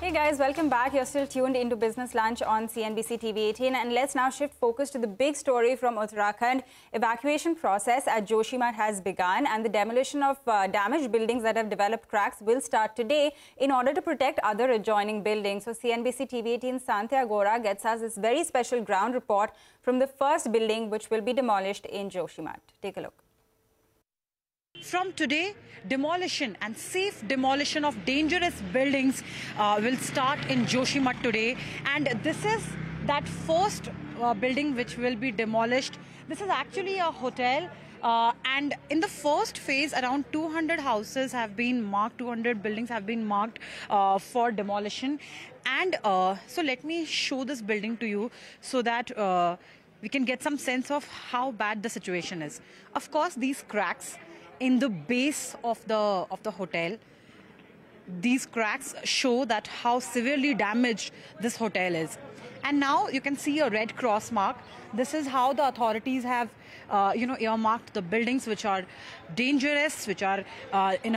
Hey guys, welcome back. You're still tuned into Business Lunch on CNBC-TV18, and let's now shift focus to the big story from Uttarakhand. Evacuation process at Joshimath has begun, and the demolition of damaged buildings that have developed cracks will start today in order to protect other adjoining buildings. So CNBC-TV18's Santya Gora gets us this very special ground report from the first building which will be demolished in Joshimath. Take a look. From today, demolition and safe demolition of dangerous buildings will start in Joshimath today. And this is that first building which will be demolished. This is actually a hotel. And in the first phase, around 200 houses have been marked, 200 buildings have been marked for demolition. And so let me show this building to you so that we can get some sense of how bad the situation is. Of course, these cracks in the base of the hotel, these cracks show that how severely damaged this hotel is. And now you can see a red cross mark. This is how the authorities have earmarked the buildings which are dangerous, which are in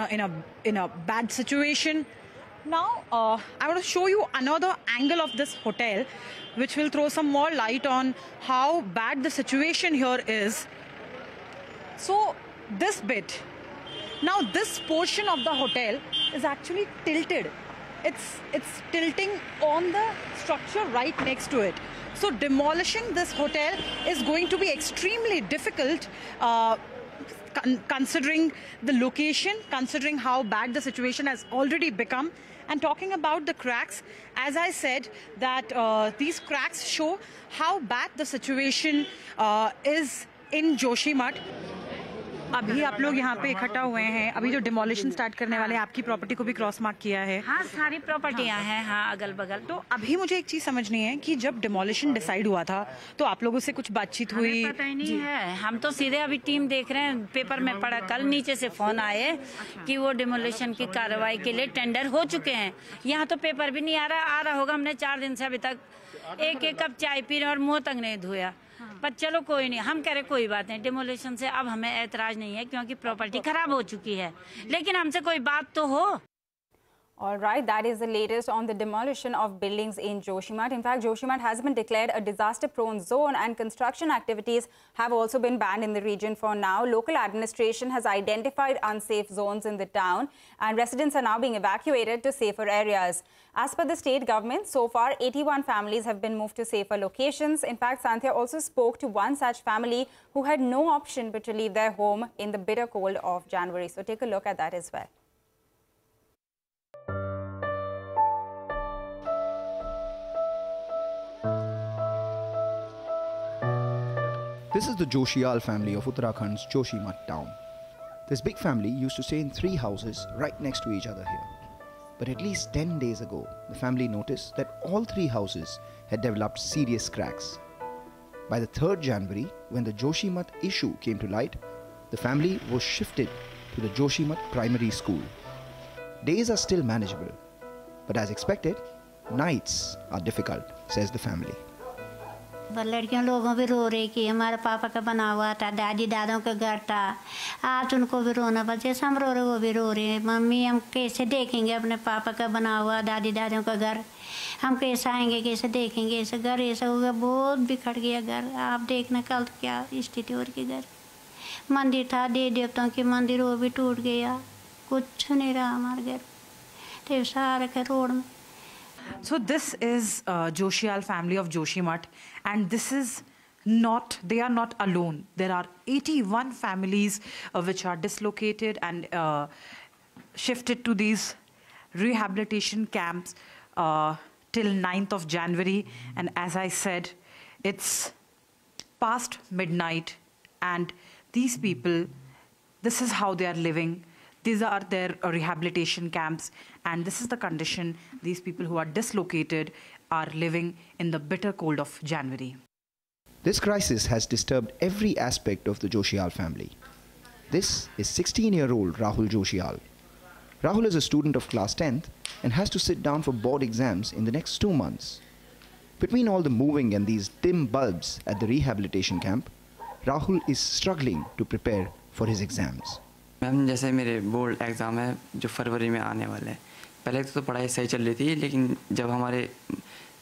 a bad situation. Now I want to show you another angle of this hotel which will throw some more light on how bad the situation here is. So this bit, now this portion of the hotel is actually tilted. It's tilting on the structure right next to it. So demolishing this hotel is going to be extremely difficult considering the location, considering how bad the situation has already become. And talking about the cracks, as I said, that these cracks show how bad the situation is in Joshimath. अभी आप लोग यहाँ पे इकट्ठा हुए हैं, अभी जो डिमोलिशन स्टार्ट करने वाले हैं, आपकी प्रॉपर्टी को भी क्रॉस मार्क किया है? हाँ, सारी प्रॉपर्टियाँ हैं, हाँ, अगल बगल। तो अभी मुझे एक चीज समझनी है कि जब डिमोलिशन डिसाइड हुआ था तो आप लोगों से कुछ बातचीत हुई? पता ही नहीं है, हम तो सीधे अभी टीम देख रहे हैं, पेपर में पढ़ा, कल नीचे से फोन आए कि वो डिमोलिशन की कार्रवाई के लिए टेंडर हो चुके हैं। यहाँ तो पेपर भी नहीं आ रहा होगा। हमने 4 दिन से अभी तक एक कप चाय पी रहे और मुँह तक नहीं धोया। पर चलो कोई नहीं, हम कह रहे कोई बात नहीं, डिमोलिशन से अब हमें ऐतराज नहीं है क्योंकि प्रॉपर्टी खराब हो चुकी है, लेकिन हमसे कोई बात तो हो। All right, that is the latest on the demolition of buildings in Joshimath. In fact, Joshimath has been declared a disaster-prone zone and construction activities have also been banned in the region for now. Local administration has identified unsafe zones in the town and residents are now being evacuated to safer areas. As per the state government, so far 81 families have been moved to safer locations. In fact, Santya also spoke to one such family who had no option but to leave their home in the bitter cold of January. So take a look at that as well. This is the Joshial family of Uttarakhand's Joshimath town. This big family used to stay in 3 houses right next to each other here. But at least 10 days ago, the family noticed that all 3 houses had developed serious cracks. By the 3rd January, when the Joshimath issue came to light, the family was shifted to the Joshimath primary school. Days are still manageable, but as expected, nights are difficult, says the family. लड़कियों लोगों भी रो रही कि हमारे पापा का बना हुआ था, दादी दादों का घर था, आज उनको भी रोना पड़ा। जैसे हम रो रहे वो भी रो रहे हैं, मम्मी हम कैसे देखेंगे अपने पापा का बना हुआ दादी दादों का घर, हम कैसे आएंगे, कैसे देखेंगे, ऐसे घर ऐसा होगा, बहुत बिखर गया घर। आप देखना कल तो क्या स्थिति हो रही घर, मंदिर था देवी देवताओं के मंदिर वो भी टूट गया, कुछ नहीं रहा हमारे घर, तो सारा के रोड में। So this is Joshial family of Joshimath, and this is not, they are not alone. There are 81 families which are dislocated and shifted to these rehabilitation camps till 9th of January. And as I said, it's past midnight and these people, this is how they are living. These are their rehabilitation camps, and this is the condition these people who are dislocated are living in the bitter cold of January. This crisis has disturbed every aspect of the Joshial family. This is 16-year-old Rahul Joshial. Rahul is a student of class 10th and has to sit down for board exams in the next 2 months. Between all the moving and these dim bulbs at the rehabilitation camp, Rahul is struggling to prepare for his exams. Ma'am जैसे मेरे board exam है जो फरवरी में आने वाले हैं, पहले तो पढ़ाई सही चल रही थी, लेकिन जब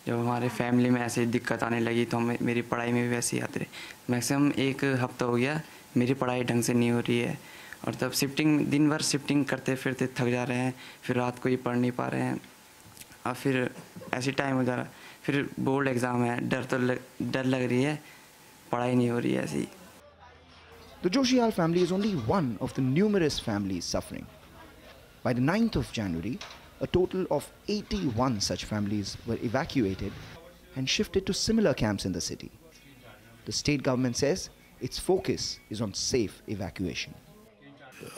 हमारे फैमिली में ऐसी दिक्कत आने लगी तो मेरी पढ़ाई में भी वैसे ही आते रहे। मैक्सिमम 1 हफ्ता हो गया मेरी पढ़ाई ढंग से नहीं हो रही है, और तब दिन भर शिफ्टिंग करते फिरते थक जा रहे हैं, फिर रात को ही पढ़ नहीं पा रहे हैं, और फिर ऐसी टाइम हो जा रहा, फिर बोर्ड एग्ज़ाम है, डर लग रही है, पढ़ाई नहीं हो रही है ऐसी। The Joshial family is only one of the numerous families suffering. By the 9th of January, a total of 81 such families were evacuated and shifted to similar camps in the city. The state government says its focus is on safe evacuation.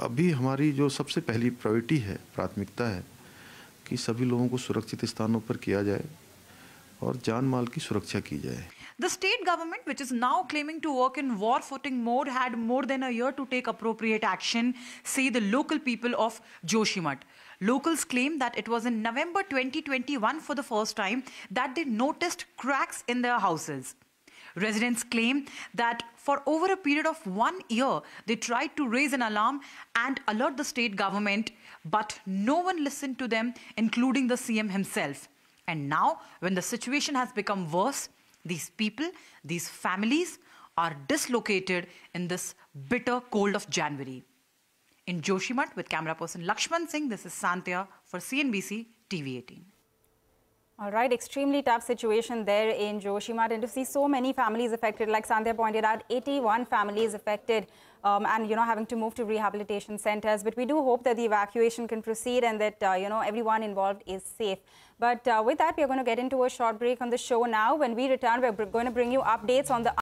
अभी हमारी जो सबसे पहली priority है, प्राथमिकता है कि सभी लोगों को सुरक्षित स्थानों पर किया जाए और जान माल की सुरक्षा की जाए। The state government, which is now claiming to work in war-footing mode, had more than a year to take appropriate action, say the local people of Joshimath. Locals claim that it was in November 2021 for the first time that they noticed cracks in their houses. Residents claim that for over a period of 1 year, they tried to raise an alarm and alert the state government, but no one listened to them, including the CM himself. And now, when the situation has become worse, these people, these families are dislocated in this bitter cold of January. In Joshimath, with camera person Lakshman Singh, this is Santya for CNBC-TV18. All right, extremely tough situation there in Joshimath, and to see so many families affected, like Santya pointed out, 81 families affected, and having to move to rehabilitation centers. But we do hope that the evacuation can proceed and that everyone involved is safe. But with that, we are going to get into a short break on the show now. When we return, we're going to bring you updates on the